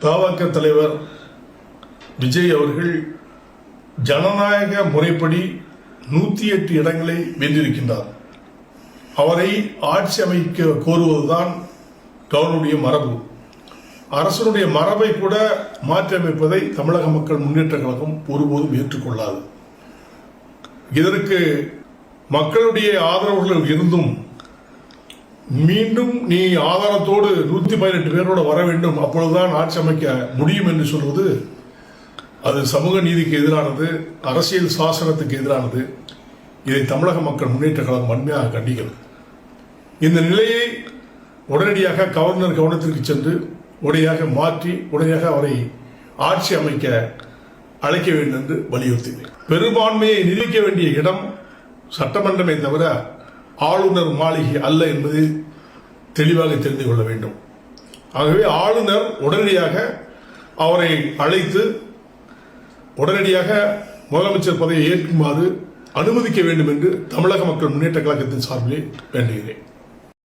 தவக தலைவர் விஜய் அவர்கள் ஜனநாயக முறைப்படி 108 இடங்களை வென்றிருக்கின்றார். அவரை ஆட்சி அமைக்க கோருவதுதான் கவர்னருடைய மரபு. அரசனுடைய மரபை கூட மாற்றி அமைப்பதை தமிழக மக்கள் முன்னேற்ற கழகம் ஒருபோதும் ஏற்றுக்கொள்ளாது. இதற்கு மக்களுடைய ஆதரவுகள் இருந்தும் மீண்டும் நீ ஆதாரத்தோடு 118 பேரோடு வர வேண்டும், அப்பொழுதுதான் ஆட்சி அமைக்க முடியும் என்று சொல்வது அது சமூக நீதிக்கு எதிரானது, அரசியல் சாசனத்துக்கு எதிரானது. இதை தமிழக மக்கள் முன்னேற்ற கழகம் வன்மையாக கண்டிக்கிறது. இந்த நிலையை உடனடியாக கவர்னர் கவனத்திற்கு சென்று உடனடியாக மாற்றி உடனடியாக அவரை ஆட்சி அமைக்க அழைக்க வேண்டும் என்று வலியுறுத்தினேன். பெரும்பான்மையை நிரூபிக்க வேண்டிய இடம் சட்டமன்றமே தவிர ஆளுநர் மாளிகை அல்ல என்பதை தெளிவாக தெரிந்து கொள்ள வேண்டும். ஆகவே ஆளுநர் உடனடியாக அவரை அழைத்து உடனடியாக முதலமைச்சர் பதவியை ஏற்குமாறு அனுமதிக்க வேண்டும் என்று தமிழக மக்கள் முன்னேற்ற கழகத்தின் சார்பிலே வேண்டுகிறேன்.